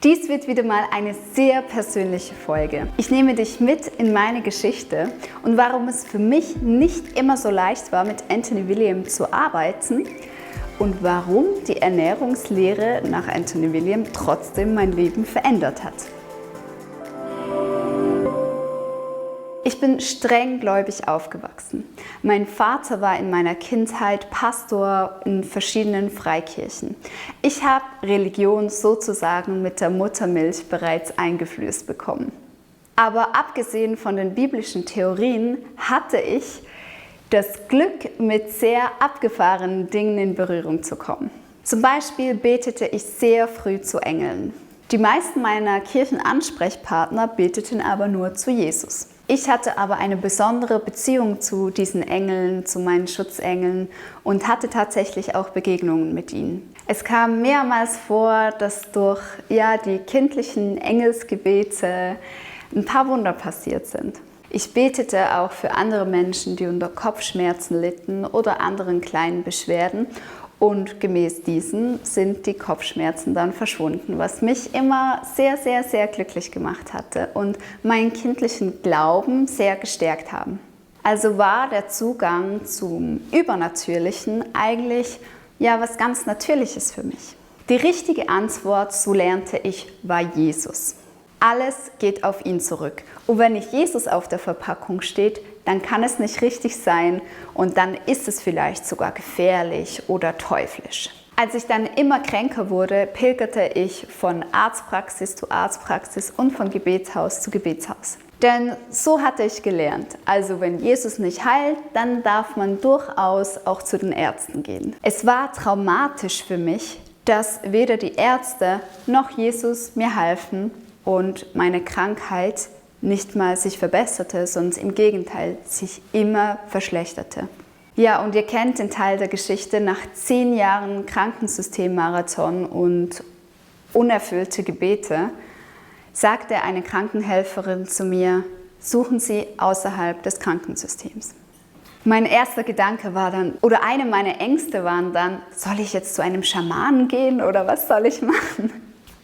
Dies wird wieder mal eine sehr persönliche Folge. Ich nehme dich mit in meine Geschichte und warum es für mich nicht immer so leicht war, mit Anthony William zu arbeiten und warum die Ernährungslehre nach Anthony William trotzdem mein Leben verändert hat. Ich bin streng gläubig aufgewachsen. Mein Vater war in meiner Kindheit Pastor in verschiedenen Freikirchen. Ich habe Religion sozusagen mit der Muttermilch bereits eingeflößt bekommen. Aber abgesehen von den biblischen Theorien hatte ich das Glück, mit sehr abgefahrenen Dingen in Berührung zu kommen. Zum Beispiel betete ich sehr früh zu Engeln. Die meisten meiner Kirchenansprechpartner beteten aber nur zu Jesus. Ich hatte aber eine besondere Beziehung zu diesen Engeln, zu meinen Schutzengeln und hatte tatsächlich auch Begegnungen mit ihnen. Es kam mehrmals vor, dass durch die kindlichen Engelsgebete ein paar Wunder passiert sind. Ich betete auch für andere Menschen, die unter Kopfschmerzen litten oder anderen kleinen Beschwerden. Und gemäß diesen sind die Kopfschmerzen dann verschwunden, was mich immer sehr, sehr, sehr glücklich gemacht hatte und meinen kindlichen Glauben sehr gestärkt haben. Also war der Zugang zum Übernatürlichen eigentlich was ganz Natürliches für mich. Die richtige Antwort, so lernte ich, war Jesus. Alles geht auf ihn zurück. Und wenn nicht Jesus auf der Verpackung steht, dann kann es nicht richtig sein und dann ist es vielleicht sogar gefährlich oder teuflisch. Als ich dann immer kränker wurde, pilgerte ich von Arztpraxis zu Arztpraxis und von Gebetshaus zu Gebetshaus. Denn so hatte ich gelernt, also wenn Jesus nicht heilt, dann darf man durchaus auch zu den Ärzten gehen. Es war traumatisch für mich, dass weder die Ärzte noch Jesus mir halfen und meine Krankheit nicht mal sich verbesserte, sondern im Gegenteil sich immer verschlechterte. Ja, und ihr kennt den Teil der Geschichte. Nach 10 Jahren Krankensystemmarathon und unerfüllte Gebete sagte eine Krankenhelferin zu mir: Suchen Sie außerhalb des Krankensystems. Mein erster Gedanke war dann, oder eine meiner Ängste waren dann: Soll ich jetzt zu einem Schamanen gehen oder was soll ich machen?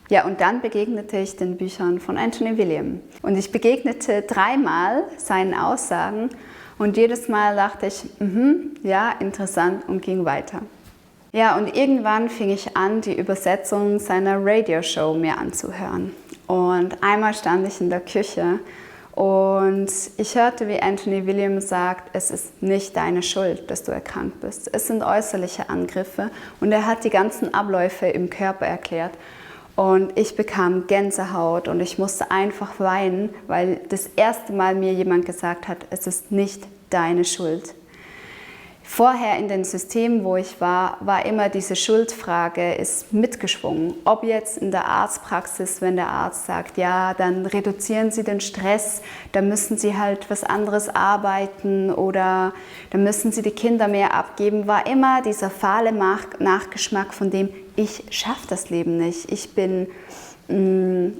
Ja, und dann begegnete ich den Büchern von Anthony William. Und ich begegnete 3-mal seinen Aussagen und jedes Mal dachte ich, interessant und ging weiter. Ja, und irgendwann fing ich an, die Übersetzung seiner Radioshow mir anzuhören. Und einmal stand ich in der Küche und ich hörte, wie Anthony William sagt, es ist nicht deine Schuld, dass du erkrankt bist. Es sind äußerliche Angriffe und er hat die ganzen Abläufe im Körper erklärt. Und ich bekam Gänsehaut und ich musste einfach weinen, weil das erste Mal mir jemand gesagt hat, es ist nicht deine Schuld. Vorher in den Systemen, wo ich war immer diese Schuldfrage ist mitgeschwungen. Ob jetzt in der Arztpraxis, wenn der Arzt sagt, ja, dann reduzieren Sie den Stress, dann müssen Sie halt was anderes arbeiten oder dann müssen Sie die Kinder mehr abgeben, war immer dieser fahle Nachgeschmack von dem, ich schaffe das Leben nicht, ich bin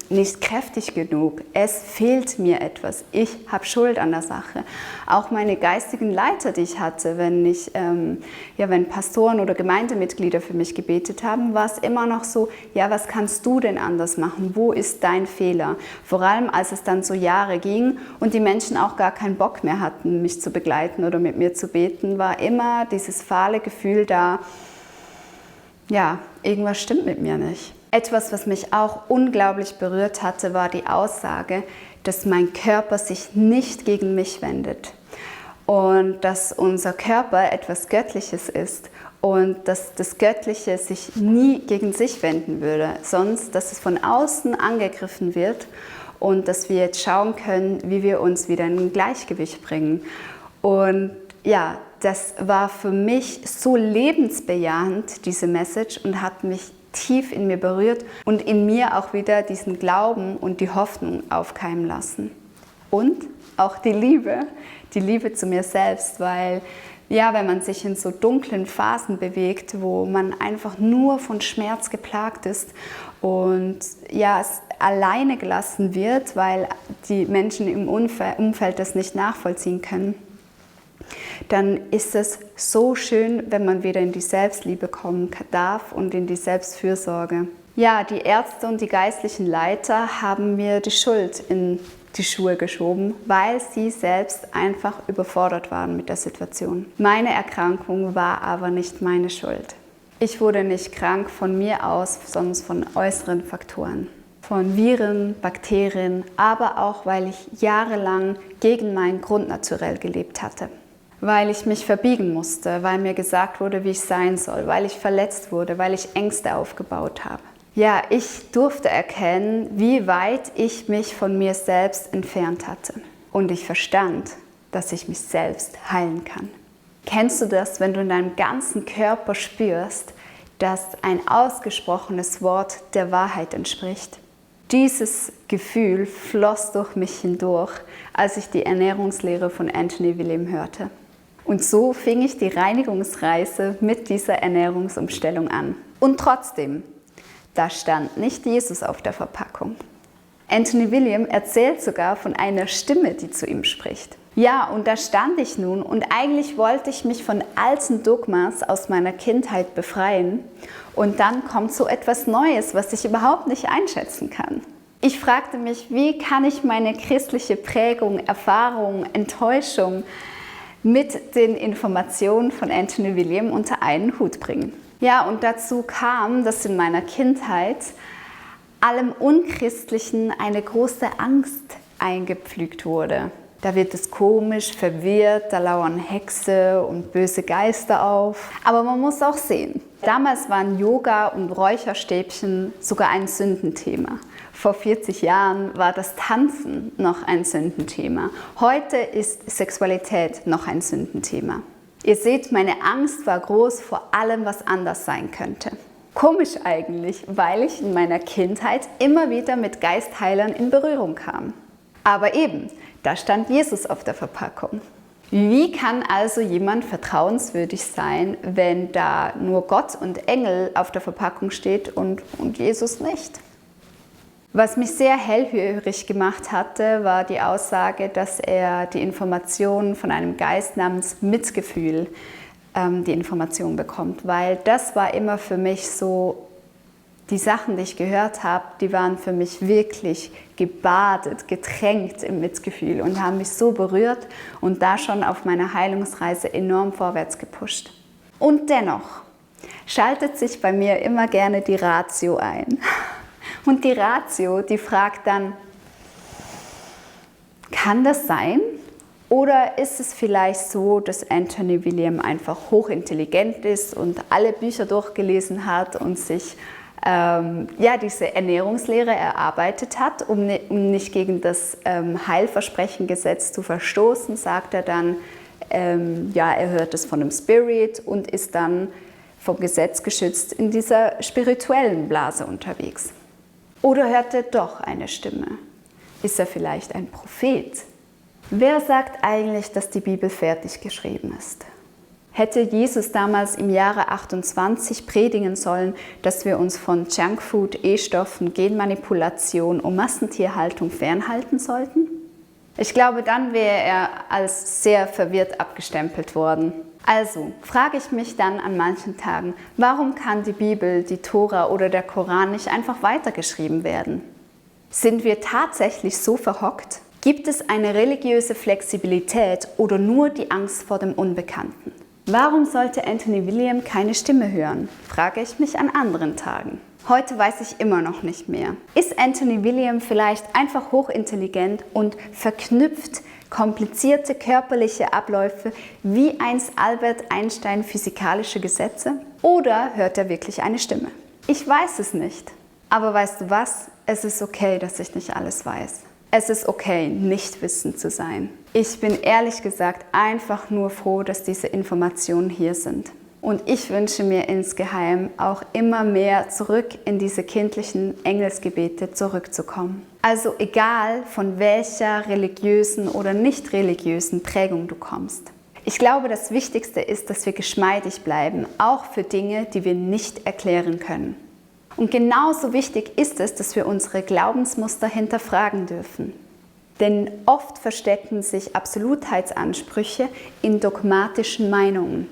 nicht kräftig genug, es fehlt mir etwas, ich habe Schuld an der Sache. Auch meine geistigen Leiter, die ich hatte, wenn Pastoren oder Gemeindemitglieder für mich gebetet haben, war es immer noch so, was kannst du denn anders machen, wo ist dein Fehler? Vor allem, als es dann so Jahre ging und die Menschen auch gar keinen Bock mehr hatten, mich zu begleiten oder mit mir zu beten, war immer dieses fahle Gefühl da, irgendwas stimmt mit mir nicht. Etwas, was mich auch unglaublich berührt hatte, war die Aussage, dass mein Körper sich nicht gegen mich wendet und dass unser Körper etwas Göttliches ist und dass das Göttliche sich nie gegen sich wenden würde, sonst dass es von außen angegriffen wird und dass wir jetzt schauen können, wie wir uns wieder in ein Gleichgewicht bringen. Und das war für mich so lebensbejahend, diese Message, und hat mich tief in mir berührt und in mir auch wieder diesen Glauben und die Hoffnung aufkeimen lassen. Und auch die Liebe zu mir selbst, weil wenn man sich in so dunklen Phasen bewegt, wo man einfach nur von Schmerz geplagt ist und es alleine gelassen wird, weil die Menschen im Umfeld das nicht nachvollziehen können, dann ist es so schön, wenn man wieder in die Selbstliebe kommen darf und in die Selbstfürsorge. Ja, die Ärzte und die geistlichen Leiter haben mir die Schuld in die Schuhe geschoben, weil sie selbst einfach überfordert waren mit der Situation. Meine Erkrankung war aber nicht meine Schuld. Ich wurde nicht krank von mir aus, sondern von äußeren Faktoren. Von Viren, Bakterien, aber auch, weil ich jahrelang gegen mein Grundnaturell gelebt hatte. Weil ich mich verbiegen musste, weil mir gesagt wurde, wie ich sein soll, weil ich verletzt wurde, weil ich Ängste aufgebaut habe. Ja, ich durfte erkennen, wie weit ich mich von mir selbst entfernt hatte. Und ich verstand, dass ich mich selbst heilen kann. Kennst du das, wenn du in deinem ganzen Körper spürst, dass ein ausgesprochenes Wort der Wahrheit entspricht? Dieses Gefühl floss durch mich hindurch, als ich die Ernährungslehre von Anthony William hörte. Und so fing ich die Reinigungsreise mit dieser Ernährungsumstellung an. Und trotzdem, da stand nicht Jesus auf der Verpackung. Anthony William erzählt sogar von einer Stimme, die zu ihm spricht. Ja, und da stand ich nun und eigentlich wollte ich mich von alten Dogmas aus meiner Kindheit befreien. Und dann kommt so etwas Neues, was ich überhaupt nicht einschätzen kann. Ich fragte mich, wie kann ich meine christliche Prägung, Erfahrung, Enttäuschung mit den Informationen von Anthony William unter einen Hut bringen. Ja, und dazu kam, dass in meiner Kindheit allem Unchristlichen eine große Angst eingepflügt wurde. Da wird es komisch, verwirrt, da lauern Hexe und böse Geister auf. Aber man muss auch sehen, damals waren Yoga und Räucherstäbchen sogar ein Sündenthema. Vor 40 Jahren war das Tanzen noch ein Sündenthema. Heute ist Sexualität noch ein Sündenthema. Ihr seht, meine Angst war groß vor allem, was anders sein könnte. Komisch eigentlich, weil ich in meiner Kindheit immer wieder mit Geistheilern in Berührung kam. Aber eben, da stand Jesus auf der Verpackung. Wie kann also jemand vertrauenswürdig sein, wenn da nur Gott und Engel auf der Verpackung steht und Jesus nicht? Was mich sehr hellhörig gemacht hatte, war die Aussage, dass er die Informationen von einem Geist namens Mitgefühl die Information bekommt. Weil das war immer für mich so, die Sachen, die ich gehört habe, die waren für mich wirklich gebadet, getränkt im Mitgefühl und haben mich so berührt und da schon auf meiner Heilungsreise enorm vorwärts gepusht. Und dennoch schaltet sich bei mir immer gerne die Ratio ein. Und die Ratio, die fragt dann, kann das sein? Oder ist es vielleicht so, dass Anthony William einfach hochintelligent ist und alle Bücher durchgelesen hat und sich diese Ernährungslehre erarbeitet hat, um nicht gegen das Heilversprechengesetz zu verstoßen, sagt er dann, er hört es von einem Spirit und ist dann vom Gesetz geschützt in dieser spirituellen Blase unterwegs. Oder hört er doch eine Stimme? Ist er vielleicht ein Prophet? Wer sagt eigentlich, dass die Bibel fertig geschrieben ist? Hätte Jesus damals im Jahre 28 predigen sollen, dass wir uns von Junkfood, E-Stoffen, Genmanipulation und Massentierhaltung fernhalten sollten? Ich glaube, dann wäre er als sehr verwirrt abgestempelt worden. Also frage ich mich dann an manchen Tagen, warum kann die Bibel, die Tora oder der Koran nicht einfach weitergeschrieben werden? Sind wir tatsächlich so verhockt? Gibt es eine religiöse Flexibilität oder nur die Angst vor dem Unbekannten? Warum sollte Anthony William keine Stimme hören? Frage ich mich an anderen Tagen. Heute weiß ich immer noch nicht mehr. Ist Anthony William vielleicht einfach hochintelligent und verknüpft komplizierte körperliche Abläufe wie einst Albert Einstein physikalische Gesetze? Oder hört er wirklich eine Stimme? Ich weiß es nicht. Aber weißt du was? Es ist okay, dass ich nicht alles weiß. Es ist okay, nicht wissend zu sein. Ich bin ehrlich gesagt einfach nur froh, dass diese Informationen hier sind. Und ich wünsche mir insgeheim auch immer mehr zurück in diese kindlichen Engelsgebete zurückzukommen. Also egal, von welcher religiösen oder nicht religiösen Prägung du kommst. Ich glaube, das Wichtigste ist, dass wir geschmeidig bleiben, auch für Dinge, die wir nicht erklären können. Und genauso wichtig ist es, dass wir unsere Glaubensmuster hinterfragen dürfen. Denn oft verstecken sich Absolutheitsansprüche in dogmatischen Meinungen.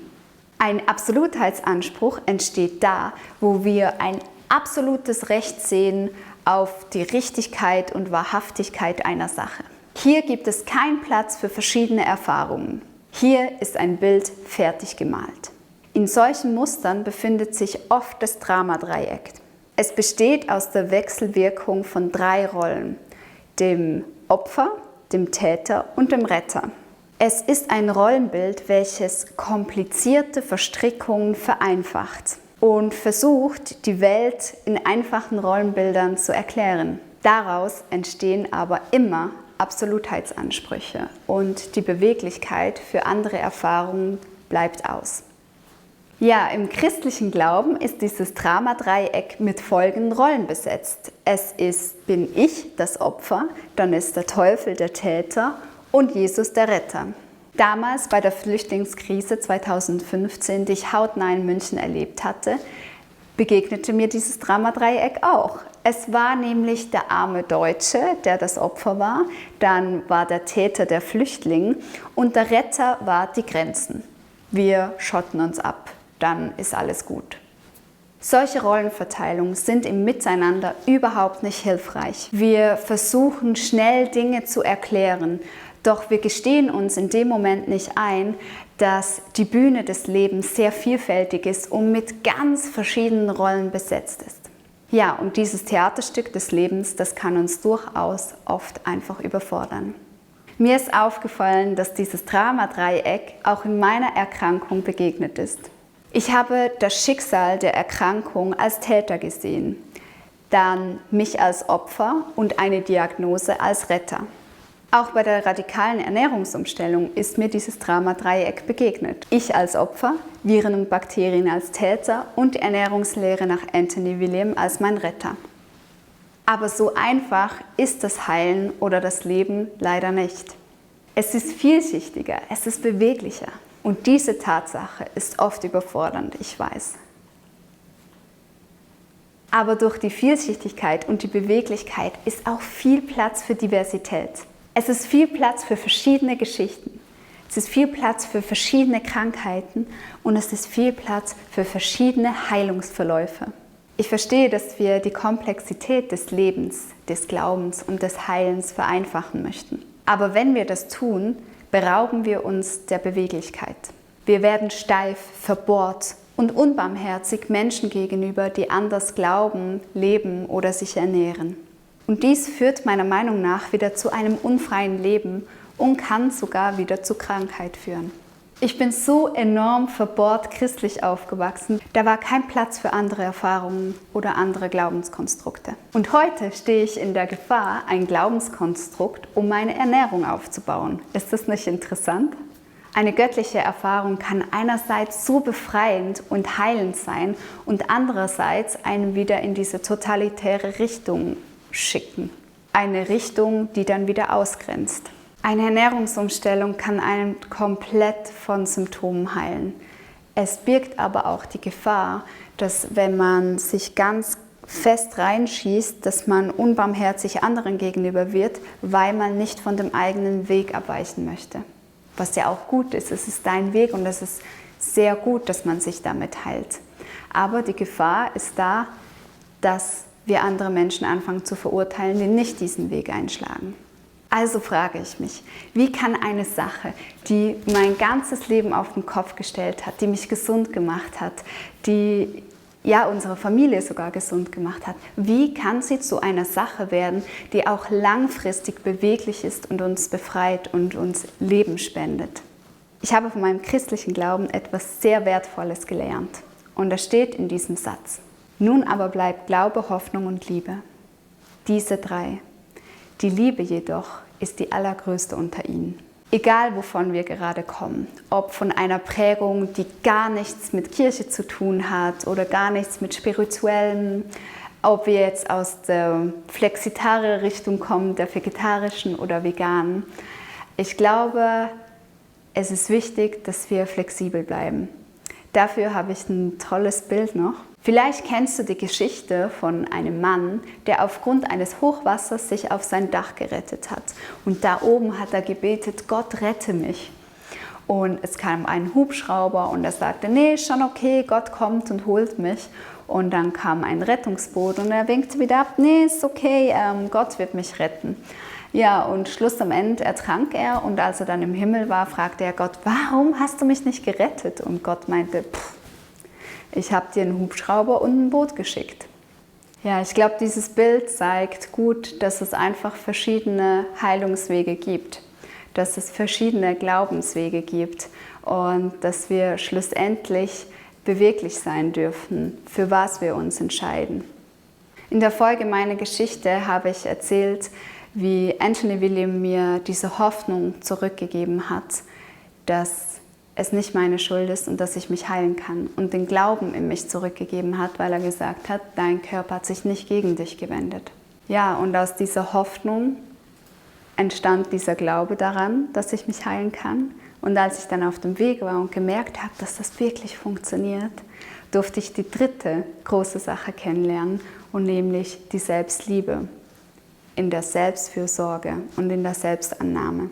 Ein Absolutheitsanspruch entsteht da, wo wir ein absolutes Recht sehen auf die Richtigkeit und Wahrhaftigkeit einer Sache. Hier gibt es keinen Platz für verschiedene Erfahrungen. Hier ist ein Bild fertig gemalt. In solchen Mustern befindet sich oft das Dramadreieck. Es besteht aus der Wechselwirkung von 3 Rollen: dem Opfer, dem Täter und dem Retter. Es ist ein Rollenbild, welches komplizierte Verstrickungen vereinfacht und versucht, die Welt in einfachen Rollenbildern zu erklären. Daraus entstehen aber immer Absolutheitsansprüche und die Beweglichkeit für andere Erfahrungen bleibt aus. Ja, im christlichen Glauben ist dieses Dramadreieck mit folgenden Rollen besetzt. Es ist, bin ich das Opfer, dann ist der Teufel der Täter und Jesus der Retter. Damals bei der Flüchtlingskrise 2015, die ich hautnah in München erlebt hatte, begegnete mir dieses Dramadreieck auch. Es war nämlich der arme Deutsche, der das Opfer war, dann war der Täter der Flüchtling und der Retter war die Grenzen. Wir schotten uns ab, dann ist alles gut. Solche Rollenverteilungen sind im Miteinander überhaupt nicht hilfreich. Wir versuchen schnell Dinge zu erklären, doch wir gestehen uns in dem Moment nicht ein, dass die Bühne des Lebens sehr vielfältig ist und mit ganz verschiedenen Rollen besetzt ist. Ja, und dieses Theaterstück des Lebens, das kann uns durchaus oft einfach überfordern. Mir ist aufgefallen, dass dieses Dramadreieck auch in meiner Erkrankung begegnet ist. Ich habe das Schicksal der Erkrankung als Täter gesehen, dann mich als Opfer und eine Diagnose als Retter. Auch bei der radikalen Ernährungsumstellung ist mir dieses Dramadreieck begegnet. Ich als Opfer, Viren und Bakterien als Täter und die Ernährungslehre nach Anthony William als mein Retter. Aber so einfach ist das Heilen oder das Leben leider nicht. Es ist vielschichtiger, es ist beweglicher. Und diese Tatsache ist oft überfordernd, ich weiß. Aber durch die Vielschichtigkeit und die Beweglichkeit ist auch viel Platz für Diversität. Es ist viel Platz für verschiedene Geschichten. Es ist viel Platz für verschiedene Krankheiten und es ist viel Platz für verschiedene Heilungsverläufe. Ich verstehe, dass wir die Komplexität des Lebens, des Glaubens und des Heilens vereinfachen möchten. Aber wenn wir das tun, berauben wir uns der Beweglichkeit. Wir werden steif, verbohrt und unbarmherzig Menschen gegenüber, die anders glauben, leben oder sich ernähren. Und dies führt meiner Meinung nach wieder zu einem unfreien Leben und kann sogar wieder zu Krankheit führen. Ich bin so enorm verbohrt christlich aufgewachsen, da war kein Platz für andere Erfahrungen oder andere Glaubenskonstrukte. Und heute stehe ich in der Gefahr, ein Glaubenskonstrukt um meine Ernährung aufzubauen. Ist das nicht interessant? Eine göttliche Erfahrung kann einerseits so befreiend und heilend sein und andererseits einen wieder in diese totalitäre Richtung schicken. Eine Richtung, die dann wieder ausgrenzt. Eine Ernährungsumstellung kann einen komplett von Symptomen heilen. Es birgt aber auch die Gefahr, dass wenn man sich ganz fest reinschießt, dass man unbarmherzig anderen gegenüber wird, weil man nicht von dem eigenen Weg abweichen möchte. Was ja auch gut ist, es ist dein Weg und es ist sehr gut, dass man sich damit heilt. Aber die Gefahr ist da, dass wir andere Menschen anfangen zu verurteilen, die nicht diesen Weg einschlagen. Also frage ich mich, wie kann eine Sache, die mein ganzes Leben auf den Kopf gestellt hat, die mich gesund gemacht hat, die ja unsere Familie sogar gesund gemacht hat, wie kann sie zu einer Sache werden, die auch langfristig beweglich ist und uns befreit und uns Leben spendet? Ich habe von meinem christlichen Glauben etwas sehr Wertvolles gelernt und das steht in diesem Satz. Nun aber bleibt Glaube, Hoffnung und Liebe. Diese 3. Die Liebe jedoch ist die allergrößte unter ihnen. Egal wovon wir gerade kommen, ob von einer Prägung, die gar nichts mit Kirche zu tun hat oder gar nichts mit Spirituellem, ob wir jetzt aus der Flexitarier-Richtung kommen, der vegetarischen oder veganen. Ich glaube, es ist wichtig, dass wir flexibel bleiben. Dafür habe ich ein tolles Bild noch. Vielleicht kennst du die Geschichte von einem Mann, der aufgrund eines Hochwassers sich auf sein Dach gerettet hat. Und da oben hat er gebetet, Gott rette mich. Und es kam ein Hubschrauber und er sagte, nee, schon okay, Gott kommt und holt mich. Und dann kam ein Rettungsboot und er winkte wieder ab, nee, ist okay, Gott wird mich retten. Ja, und Schluss am Ende ertrank er und als er dann im Himmel war, fragte er Gott, warum hast du mich nicht gerettet? Und Gott meinte, ich habe dir einen Hubschrauber und ein Boot geschickt. Ja, ich glaube, dieses Bild zeigt gut, dass es einfach verschiedene Heilungswege gibt, dass es verschiedene Glaubenswege gibt und dass wir schlussendlich beweglich sein dürfen, für was wir uns entscheiden. In der Folge Meine Geschichte habe ich erzählt, wie Anthony William mir diese Hoffnung zurückgegeben hat, dass es nicht meine Schuld ist und dass ich mich heilen kann und den Glauben in mich zurückgegeben hat, weil er gesagt hat, dein Körper hat sich nicht gegen dich gewendet. Ja, und aus dieser Hoffnung entstand dieser Glaube daran, dass ich mich heilen kann. Und als ich dann auf dem Weg war und gemerkt habe, dass das wirklich funktioniert, durfte ich die dritte große Sache kennenlernen und nämlich die Selbstliebe in der Selbstfürsorge und in der Selbstannahme.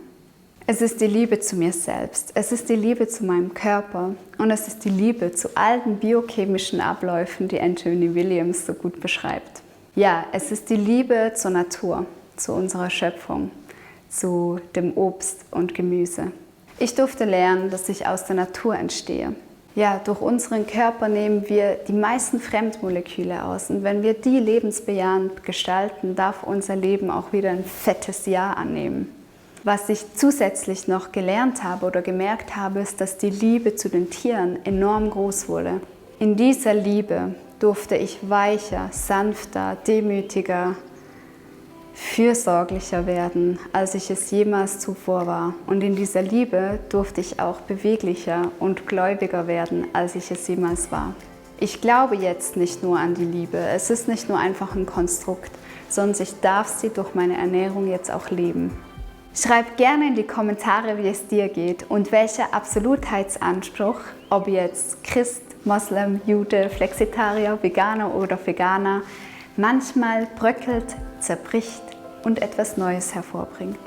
Es ist die Liebe zu mir selbst, es ist die Liebe zu meinem Körper und es ist die Liebe zu all den biochemischen Abläufen, die Anthony Williams so gut beschreibt. Ja, es ist die Liebe zur Natur, zu unserer Schöpfung, zu dem Obst und Gemüse. Ich durfte lernen, dass ich aus der Natur entstehe. Ja, durch unseren Körper nehmen wir die meisten Fremdmoleküle aus und wenn wir die lebensbejahend gestalten, darf unser Leben auch wieder ein fettes Ja annehmen. Was ich zusätzlich noch gelernt habe oder gemerkt habe, ist, dass die Liebe zu den Tieren enorm groß wurde. In dieser Liebe durfte ich weicher, sanfter, demütiger, fürsorglicher werden, als ich es jemals zuvor war. Und in dieser Liebe durfte ich auch beweglicher und gläubiger werden, als ich es jemals war. Ich glaube jetzt nicht nur an die Liebe. Es ist nicht nur einfach ein Konstrukt, sondern ich darf sie durch meine Ernährung jetzt auch leben. Schreib gerne in die Kommentare, wie es dir geht und welcher Absolutheitsanspruch, ob jetzt Christ, Moslem, Jude, Flexitarier, Veganer oder Veganer, manchmal bröckelt, zerbricht und etwas Neues hervorbringt.